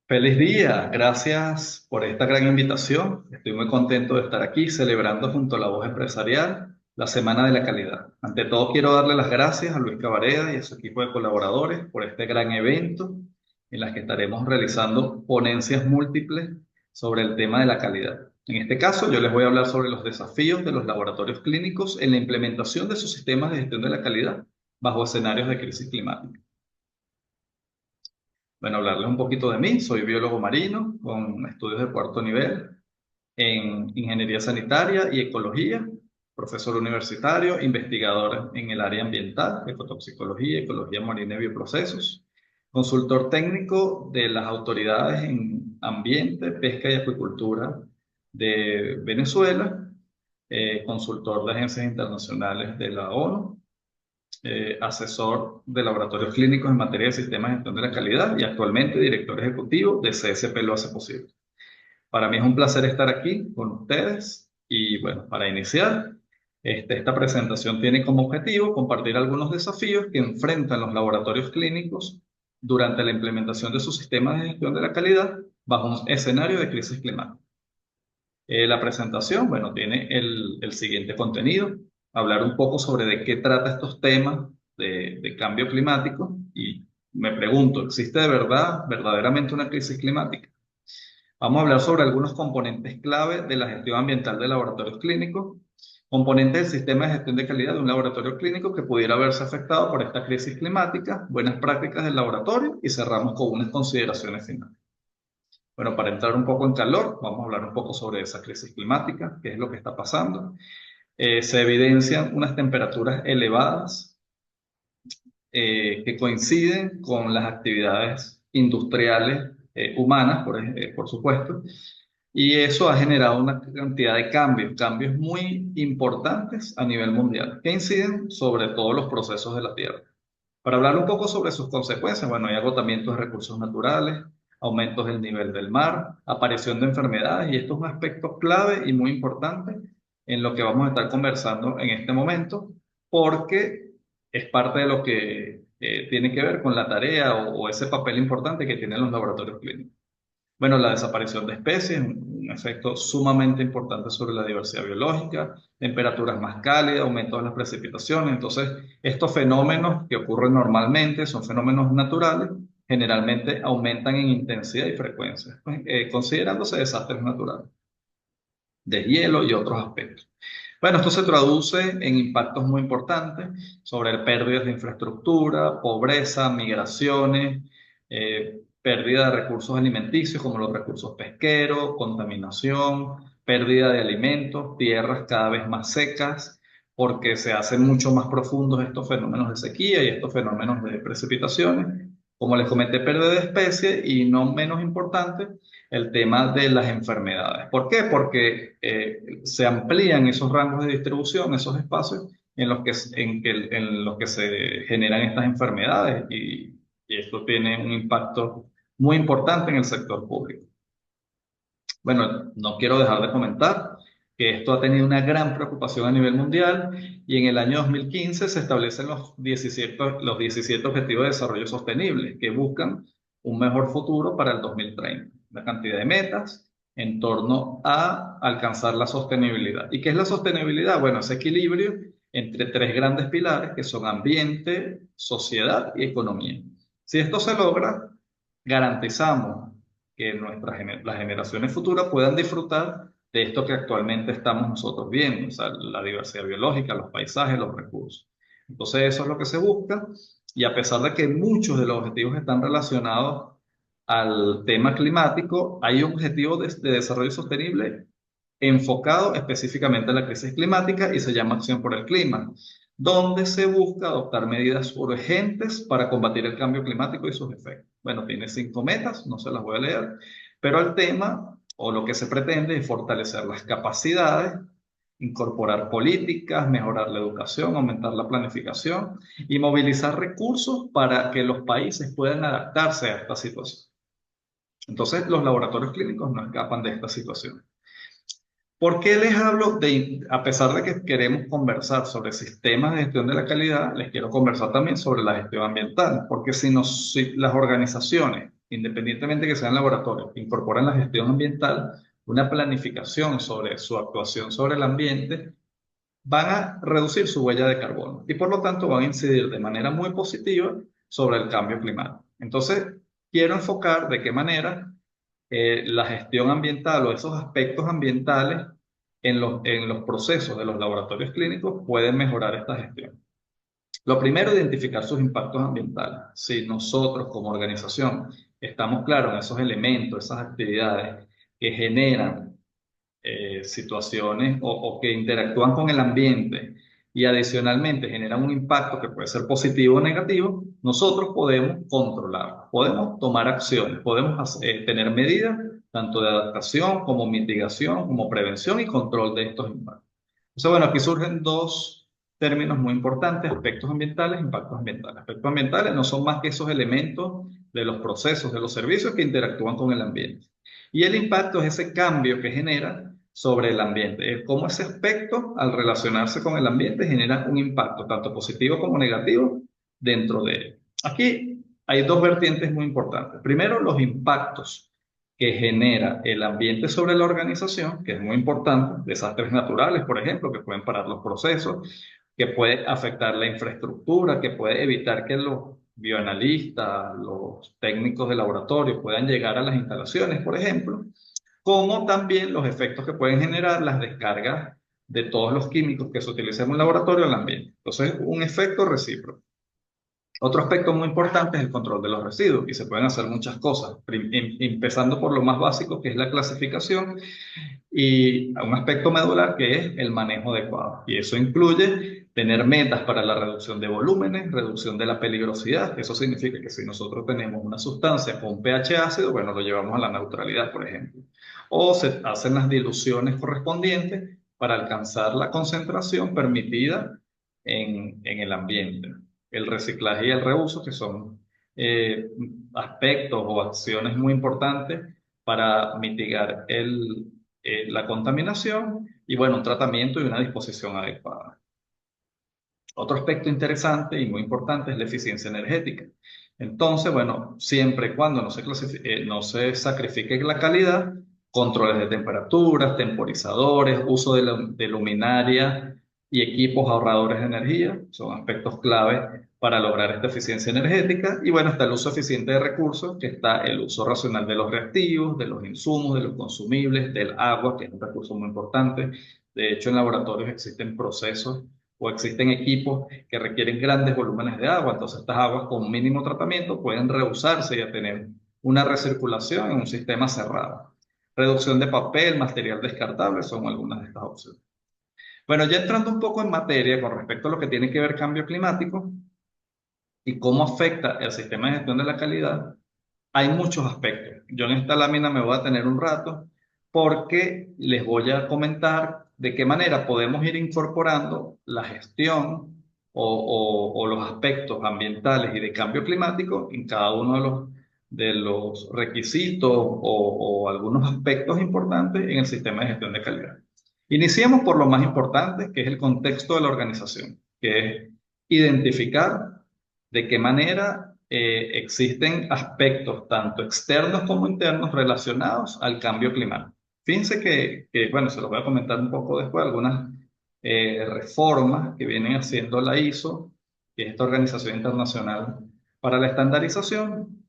Feliz día, gracias por esta gran invitación. Estoy muy contento de estar aquí celebrando junto a la Voz Empresarial la Semana de la Calidad. Ante todo, quiero darle las gracias a Luis Cabareda y a su equipo de colaboradores por este gran evento en el que estaremos realizando ponencias múltiples sobre el tema de la calidad. En este caso, yo les voy a hablar sobre los desafíos de los laboratorios clínicos en la implementación de sus sistemas de gestión de la calidad bajo escenarios de crisis climática. Bueno, hablarles un poquito de mí. Soy biólogo marino con estudios de cuarto nivel en ingeniería sanitaria y ecología, profesor universitario, investigador en el área ambiental, ecotoxicología, ecología marina y bioprocesos, consultor técnico de las autoridades en ambiente, pesca y acuicultura de Venezuela, consultor de agencias internacionales de la ONU, asesor de laboratorios clínicos en materia de sistemas de gestión de la calidad y actualmente director ejecutivo de CSP Lo Hace Posible. Para mí es un placer estar aquí con ustedes y bueno, para iniciar, esta presentación tiene como objetivo compartir algunos desafíos que enfrentan los laboratorios clínicos durante la implementación de sus sistemas de gestión de la calidad bajo un escenario de crisis climática. La presentación, bueno, tiene el siguiente contenido, hablar un poco sobre de qué trata estos temas de cambio climático y me pregunto, ¿existe de verdad, verdaderamente una crisis climática? Vamos a hablar sobre algunos componentes clave de la gestión ambiental de laboratorios clínicos, componentes del sistema de gestión de calidad de un laboratorio clínico que pudiera verse afectado por esta crisis climática, buenas prácticas del laboratorio y cerramos con unas consideraciones finales. Bueno, para entrar un poco en calor, vamos a hablar un poco sobre esa crisis climática, qué es lo que está pasando. Se evidencian unas temperaturas elevadas que coinciden con las actividades industriales humanas, por supuesto, y eso ha generado una cantidad de cambios, cambios muy importantes a nivel mundial, que inciden sobre todos los procesos de la Tierra. Para hablar un poco sobre sus consecuencias, bueno, hay agotamiento de recursos naturales, aumentos del nivel del mar, aparición de enfermedades, y esto es un aspecto clave y muy importante en lo que vamos a estar conversando en este momento, porque es parte de lo que tiene que ver con la tarea o ese papel importante que tienen los laboratorios clínicos. Bueno, la desaparición de especies, un efecto sumamente importante sobre la diversidad biológica, temperaturas más cálidas, aumento de las precipitaciones. Entonces, estos fenómenos que ocurren normalmente son fenómenos naturales, generalmente aumentan en intensidad y frecuencia, pues, considerándose desastres naturales, deshielo y otros aspectos. Bueno, esto se traduce en impactos muy importantes sobre pérdidas de infraestructura, pobreza, migraciones, pérdida de recursos alimenticios como los recursos pesqueros, contaminación, pérdida de alimentos, tierras cada vez más secas, porque se hacen mucho más profundos estos fenómenos de sequía y estos fenómenos de precipitaciones. Como les comenté, pérdida de especies y no menos importante, el tema de las enfermedades. ¿Por qué? Porque se amplían esos rangos de distribución, esos espacios en los que se generan estas enfermedades y esto tiene un impacto muy importante en el sector público. Bueno, no quiero dejar de comentar que esto ha tenido una gran preocupación a nivel mundial y en el año 2015 se establecen los 17 Objetivos de Desarrollo Sostenible que buscan un mejor futuro para el 2030. Una cantidad de metas en torno a alcanzar la sostenibilidad. ¿Y qué es la sostenibilidad? Bueno, ese equilibrio entre tres grandes pilares que son ambiente, sociedad y economía. Si esto se logra, garantizamos que las generaciones futuras puedan disfrutar de esto que actualmente estamos nosotros viendo, o sea, la diversidad biológica, los paisajes, los recursos. Entonces eso es lo que se busca y a pesar de que muchos de los objetivos están relacionados al tema climático, hay un objetivo de desarrollo sostenible enfocado específicamente a la crisis climática y se llama Acción por el Clima, donde se busca adoptar medidas urgentes para combatir el cambio climático y sus efectos. Bueno, tiene 5 metas, no se las voy a leer, pero el tema o lo que se pretende es fortalecer las capacidades, incorporar políticas, mejorar la educación, aumentar la planificación y movilizar recursos para que los países puedan adaptarse a esta situación. Entonces, los laboratorios clínicos no escapan de esta situación. ¿Por qué les hablo a pesar de que queremos conversar sobre sistemas de gestión de la calidad, les quiero conversar también sobre la gestión ambiental? Porque si las organizaciones independientemente que sean laboratorios, que incorporan la gestión ambiental, una planificación sobre su actuación sobre el ambiente, van a reducir su huella de carbono y por lo tanto van a incidir de manera muy positiva sobre el cambio climático. Entonces, quiero enfocar de qué manera la gestión ambiental o esos aspectos ambientales en los procesos de los laboratorios clínicos pueden mejorar esta gestión. Lo primero, identificar sus impactos ambientales. Si nosotros como organización estamos claros en esos elementos, esas actividades que generan situaciones o que interactúan con el ambiente y adicionalmente generan un impacto que puede ser positivo o negativo, nosotros podemos controlar, podemos tomar acciones, podemos tener medidas tanto de adaptación como mitigación, como prevención y control de estos impactos. Entonces, bueno, aquí surgen dos términos muy importantes: aspectos ambientales, impactos ambientales. Aspectos ambientales no son más que esos elementos de los procesos, de los servicios que interactúan con el ambiente. Y el impacto es ese cambio que genera sobre el ambiente. Es cómo ese aspecto, al relacionarse con el ambiente, genera un impacto, tanto positivo como negativo, dentro de él. Aquí hay dos vertientes muy importantes. Primero, los impactos que genera el ambiente sobre la organización, que es muy importante, desastres naturales, por ejemplo, que pueden parar los procesos, que puede afectar la infraestructura, que puede evitar que los bioanalistas, los técnicos de laboratorio puedan llegar a las instalaciones, por ejemplo, como también los efectos que pueden generar las descargas de todos los químicos que se utilizan en un laboratorio al ambiente. Entonces, un efecto recíproco. Otro aspecto muy importante es el control de los residuos y se pueden hacer muchas cosas, empezando por lo más básico que es la clasificación y un aspecto medular que es el manejo adecuado. Y eso incluye tener metas para la reducción de volúmenes, reducción de la peligrosidad. Eso significa que si nosotros tenemos una sustancia con pH ácido, bueno, lo llevamos a la neutralidad, por ejemplo. O se hacen las diluciones correspondientes para alcanzar la concentración permitida en el ambiente. El reciclaje y el reuso, que son eh, aspectos o acciones muy importantes para mitigar la contaminación y, bueno, un tratamiento y una disposición adecuada. Otro aspecto interesante y muy importante es la eficiencia energética. Entonces, bueno, siempre y cuando no se sacrifique la calidad, controles de temperaturas, temporizadores, uso de luminaria y equipos ahorradores de energía son aspectos clave para lograr esta eficiencia energética. Y bueno, está el uso eficiente de recursos, que está el uso racional de los reactivos, de los insumos, de los consumibles, del agua, que es un recurso muy importante. De hecho, en laboratorios existen procesos o existen equipos que requieren grandes volúmenes de agua, entonces estas aguas con mínimo tratamiento pueden reusarse y a tener una recirculación en un sistema cerrado. Reducción de papel, material descartable son algunas de estas opciones. Bueno, ya entrando un poco en materia con respecto a lo que tiene que ver cambio climático y cómo afecta el sistema de gestión de la calidad, hay muchos aspectos. Yo en esta lámina me voy a tener un rato porque les voy a comentar de qué manera podemos ir incorporando la gestión o los aspectos ambientales y de cambio climático en cada uno de los requisitos o algunos aspectos importantes en el sistema de gestión de calidad. Iniciemos por lo más importante, que es el contexto de la organización, que es identificar de qué manera existen aspectos tanto externos como internos relacionados al cambio climático. Fíjense bueno, se los voy a comentar un poco después, algunas reformas que vienen haciendo la ISO, que es esta organización internacional para la estandarización,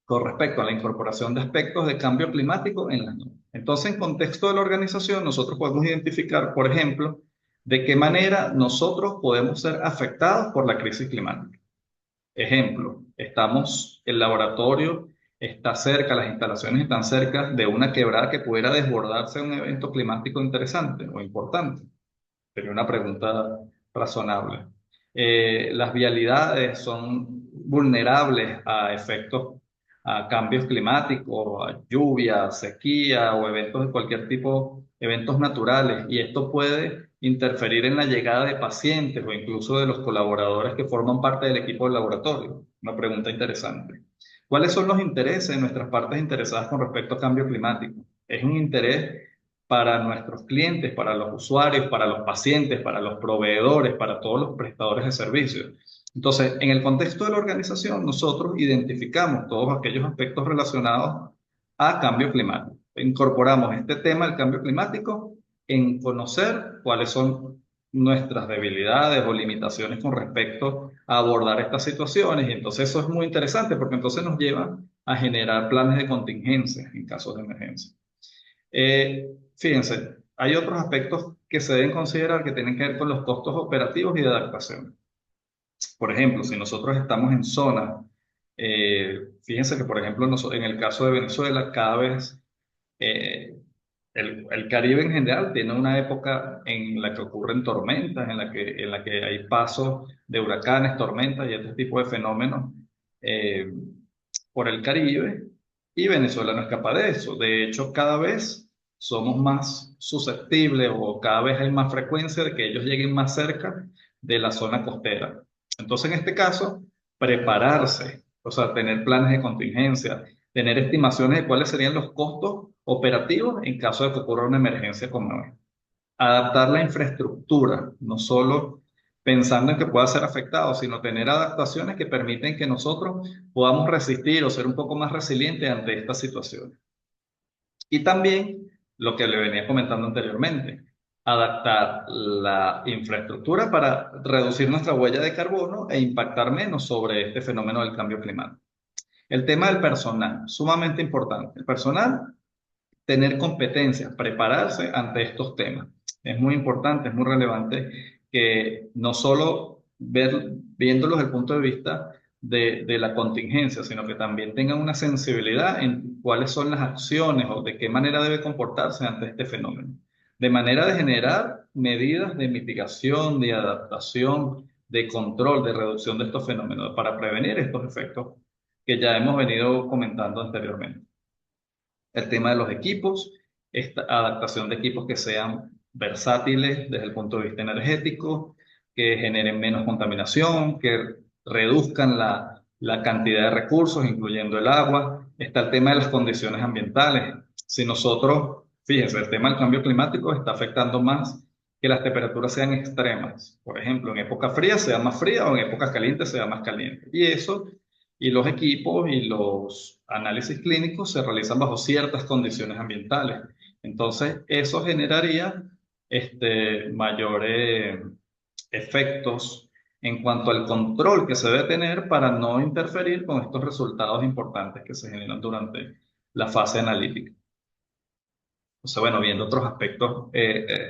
con respecto a la incorporación de aspectos de cambio climático en las normas. Entonces, en contexto de la organización, nosotros podemos identificar, por ejemplo, de qué manera nosotros podemos ser afectados por la crisis climática. Ejemplo, el laboratorio está cerca, las instalaciones están cerca de una quebrada que pudiera desbordarse en un evento climático interesante o importante. Sería una pregunta razonable. Las vialidades son vulnerables a efectos, a cambios climáticos, a lluvia, sequía o eventos de cualquier tipo, eventos naturales, y esto puede interferir en la llegada de pacientes o incluso de los colaboradores que forman parte del equipo del laboratorio. Una pregunta interesante. ¿Cuáles son los intereses de nuestras partes interesadas con respecto a cambio climático? Es un interés para nuestros clientes, para los usuarios, para los pacientes, para los proveedores, para todos los prestadores de servicios. Entonces, en el contexto de la organización, nosotros identificamos todos aquellos aspectos relacionados a cambio climático. Incorporamos este tema del cambio climático en conocer cuáles son nuestras debilidades o limitaciones con respecto a abordar estas situaciones. Y entonces eso es muy interesante porque entonces nos lleva a generar planes de contingencia en casos de emergencia. Fíjense, hay otros aspectos que se deben considerar que tienen que ver con los costos operativos y de adaptación. Por ejemplo, si nosotros estamos en zonas, fíjense que, por ejemplo, en el caso de Venezuela, cada vez eh, el Caribe en general tiene una época en la que ocurren tormentas, en la que hay pasos de huracanes, tormentas y este tipo de fenómenos eh, por el Caribe, y Venezuela no escapa de eso. De hecho, cada vez somos más susceptibles o cada vez hay más frecuencia de que ellos lleguen más cerca de la zona costera. Entonces, en este caso, prepararse, o sea, tener planes de contingencia, tener estimaciones de cuáles serían los costos operativos en caso de que ocurra una emergencia como esta. Adaptar la infraestructura, no solo pensando en que pueda ser afectado, sino tener adaptaciones que permiten que nosotros podamos resistir o ser un poco más resilientes ante esta situación. Y también lo que le venía comentando anteriormente, adaptar la infraestructura para reducir nuestra huella de carbono e impactar menos sobre este fenómeno del cambio climático. El tema del personal, sumamente importante. El personal, tener competencias, prepararse ante estos temas. Es muy importante, es muy relevante que no solo viéndolos desde el punto de vista de la contingencia, sino que también tengan una sensibilidad en cuáles son las acciones o de qué manera debe comportarse ante este fenómeno. De manera de generar medidas de mitigación, de adaptación, de control, de reducción de estos fenómenos para prevenir estos efectos que ya hemos venido comentando anteriormente. El tema de los equipos, esta adaptación de equipos que sean versátiles desde el punto de vista energético, que generen menos contaminación, que reduzcan la cantidad de recursos, incluyendo el agua. Está el tema de las condiciones ambientales. Si nosotros, fíjense, el tema del cambio climático está afectando más que las temperaturas sean extremas. Por ejemplo, en época fría sea más fría o en época caliente sea más caliente. Y eso y los equipos y los análisis clínicos se realizan bajo ciertas condiciones ambientales. Entonces, eso generaría mayores efectos en cuanto al control que se debe tener para no interferir con estos resultados importantes que se generan durante la fase analítica. Entonces, bueno, viendo otros aspectos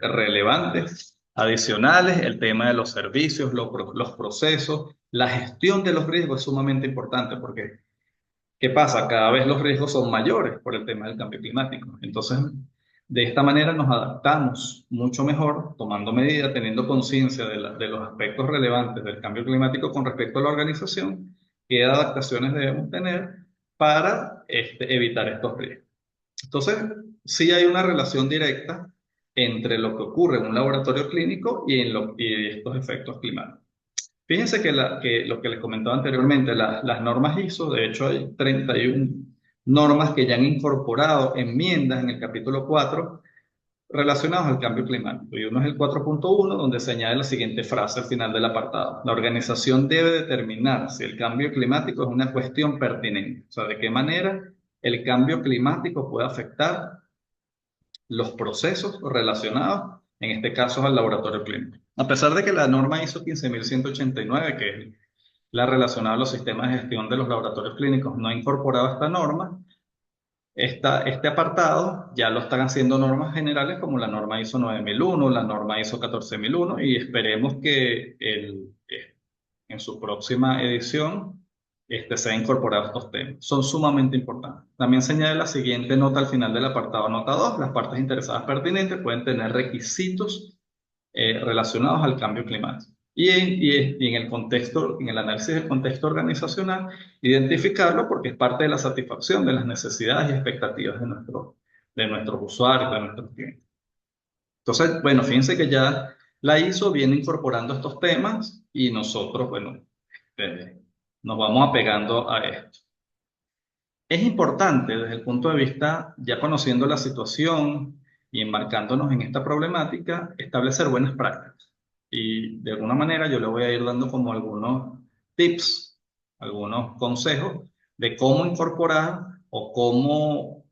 relevantes, adicionales, el tema de los servicios, los procesos, la gestión de los riesgos es sumamente importante porque, ¿qué pasa? Cada vez los riesgos son mayores por el tema del cambio climático. Entonces, de esta manera nos adaptamos mucho mejor, tomando medidas, teniendo conciencia de los aspectos relevantes del cambio climático con respecto a la organización, qué adaptaciones debemos tener para evitar estos riesgos. Entonces, sí hay una relación directa entre lo que ocurre en un laboratorio clínico y estos efectos climáticos. Fíjense que lo que les comentaba anteriormente, las normas ISO, de hecho hay 31 normas que ya han incorporado enmiendas en el capítulo 4 relacionados al cambio climático. Y uno es el 4.1, donde se añade la siguiente frase al final del apartado. La organización debe determinar si el cambio climático es una cuestión pertinente. O sea, de qué manera el cambio climático puede afectar los procesos relacionados, en este caso, al laboratorio clínico. A pesar de que la norma ISO 15189, que es la relacionada a los sistemas de gestión de los laboratorios clínicos, no ha incorporado esta norma, este apartado ya lo están haciendo normas generales como la norma ISO 9001, la norma ISO 14001, y esperemos que en su próxima edición se han incorporado estos temas. Son sumamente importantes. También se añade la siguiente nota al final del apartado nota 2. Las partes interesadas pertinentes pueden tener requisitos relacionados al cambio climático. Y en el contexto, en el análisis del contexto organizacional, identificarlo porque es parte de la satisfacción de las necesidades y expectativas de nuestros usuarios, de nuestros clientes. Entonces, bueno, fíjense que ya la ISO viene incorporando estos temas y nosotros, bueno, eh, nos vamos apegando a esto. Es importante desde el punto de vista, ya conociendo la situación y embarcándonos en esta problemática, establecer buenas prácticas. Y de alguna manera yo le voy a ir dando como algunos tips, algunos consejos de cómo incorporar o cómo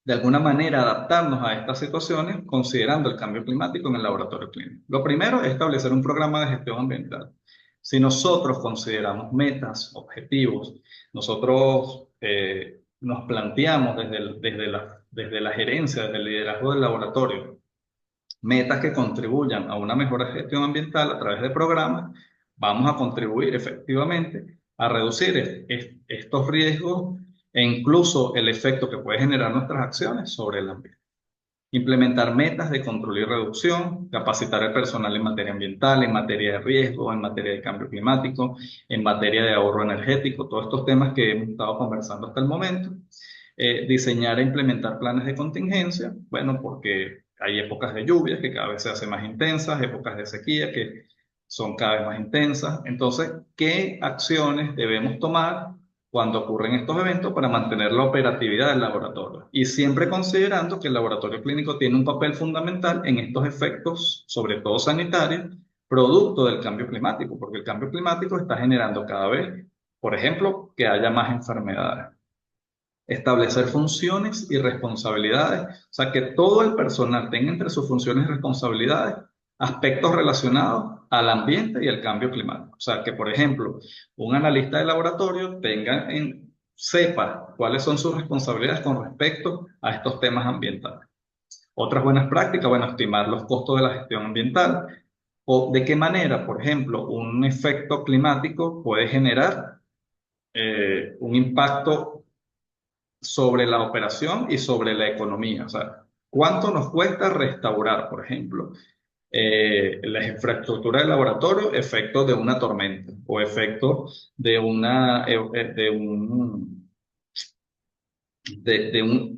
de alguna manera adaptarnos a estas situaciones considerando el cambio climático en el laboratorio clínico. Lo primero es establecer un programa de gestión ambiental. Si nosotros consideramos metas, objetivos, nosotros nos planteamos desde la gerencia, desde el liderazgo del laboratorio, metas que contribuyan a una mejor gestión ambiental a través de programas, vamos a contribuir efectivamente a reducir estos riesgos e incluso el efecto que puede generar nuestras acciones sobre el ambiente. Implementar metas de control y reducción, capacitar al personal en materia ambiental, en materia de riesgo, en materia de cambio climático, en materia de ahorro energético, todos estos temas que hemos estado conversando hasta el momento. Diseñar e implementar planes de contingencia, bueno, porque hay épocas de lluvias que cada vez se hacen más intensas, épocas de sequía que son cada vez más intensas. Entonces, ¿qué acciones debemos tomar cuando ocurren estos eventos para mantener la operatividad del laboratorio? Y siempre considerando que el laboratorio clínico tiene un papel fundamental en estos efectos, sobre todo sanitarios, producto del cambio climático, porque el cambio climático está generando cada vez, por ejemplo, que haya más enfermedades. Establecer funciones y responsabilidades, o sea, que todo el personal tenga entre sus funciones y responsabilidades aspectos relacionados al ambiente y al cambio climático. O sea, que por ejemplo, un analista de laboratorio sepa cuáles son sus responsabilidades con respecto a estos temas ambientales. Otras buenas prácticas, bueno, estimar los costos de la gestión ambiental o de qué manera, por ejemplo, un efecto climático puede generar un impacto sobre la operación y sobre la economía. O sea, ¿cuánto nos cuesta restaurar, por ejemplo, las infraestructuras del laboratorio, efectos de una tormenta o efectos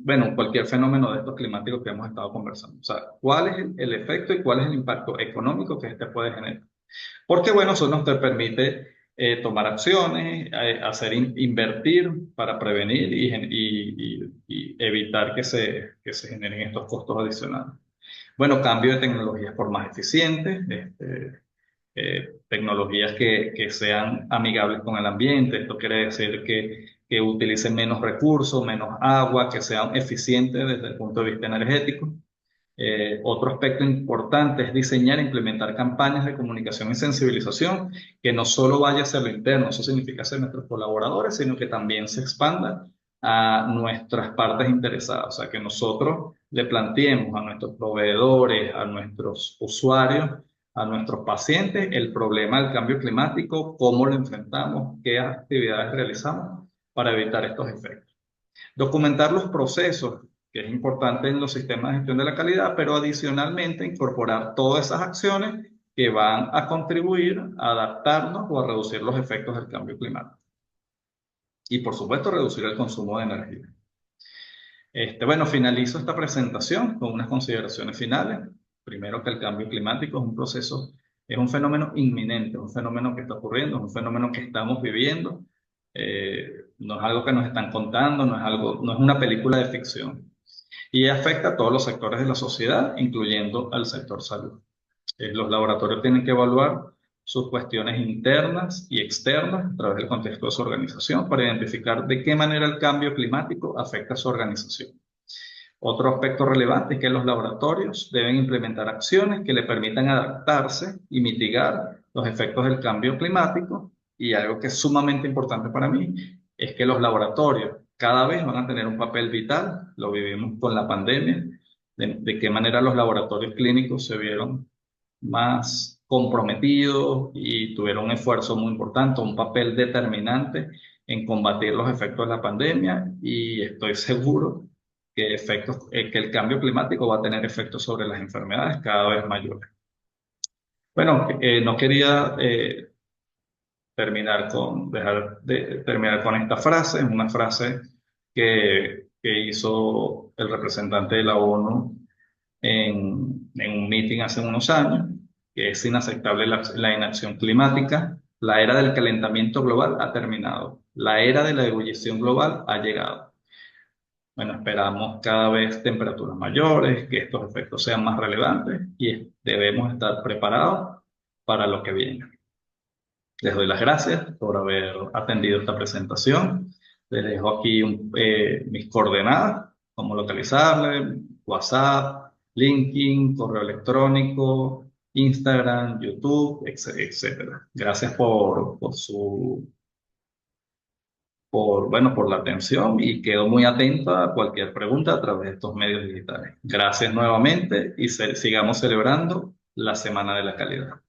bueno, cualquier fenómeno de estos climáticos que hemos estado conversando? O sea, ¿cuál es el efecto y cuál es el impacto económico que este puede generar? Porque, bueno, eso nos te permite tomar acciones, invertir para prevenir y evitar que se generen estos costos adicionales. Bueno, cambio de tecnologías por más eficientes, tecnologías que sean amigables con el ambiente. Esto quiere decir que utilicen menos recursos, menos agua, que sean eficientes desde el punto de vista energético. Otro aspecto importante es diseñar e implementar campañas de comunicación y sensibilización que no solo vaya hacia lo interno, eso significa hacia nuestros colaboradores, sino que también se expanda a nuestras partes interesadas. O sea, que nosotros le planteemos a nuestros proveedores, a nuestros usuarios, a nuestros pacientes el problema del cambio climático, cómo lo enfrentamos, qué actividades realizamos para evitar estos efectos. Documentar los procesos, que es importante en los sistemas de gestión de la calidad, pero adicionalmente incorporar todas esas acciones que van a contribuir a adaptarnos o a reducir los efectos del cambio climático. Y por supuesto, reducir el consumo de energía. Bueno, finalizo esta presentación con unas consideraciones finales. Primero, que el cambio climático es un proceso, es un fenómeno inminente, un fenómeno que está ocurriendo, es un fenómeno que estamos viviendo. No es algo que nos están contando, no es una película de ficción. Y afecta a todos los sectores de la sociedad, incluyendo al sector salud. Los laboratorios tienen que evaluar sus cuestiones internas y externas a través del contexto de su organización para identificar de qué manera el cambio climático afecta a su organización. Otro aspecto relevante es que los laboratorios deben implementar acciones que le permitan adaptarse y mitigar los efectos del cambio climático. Y algo que es sumamente importante para mí es que los laboratorios cada vez van a tener un papel vital. Lo vivimos con la pandemia, de qué manera los laboratorios clínicos se vieron más comprometidos y tuvieron un esfuerzo muy importante, un papel determinante en combatir los efectos de la pandemia, y estoy seguro que el cambio climático va a tener efectos sobre las enfermedades cada vez mayores. Bueno, no quería terminar con esta frase, es una frase que hizo el representante de la ONU en un meeting hace unos años, que es inaceptable la inacción climática. La era del calentamiento global ha terminado. La era de la ebullición global ha llegado. Bueno, esperamos cada vez temperaturas mayores, que estos efectos sean más relevantes y debemos estar preparados para lo que viene. Les doy las gracias por haber atendido esta presentación. Les dejo aquí mis coordenadas, cómo localizarle, WhatsApp, LinkedIn, correo electrónico, Instagram, YouTube, etcétera. Gracias por la atención y quedo muy atento a cualquier pregunta a través de estos medios digitales. Gracias nuevamente y sigamos celebrando la Semana de la Calidad.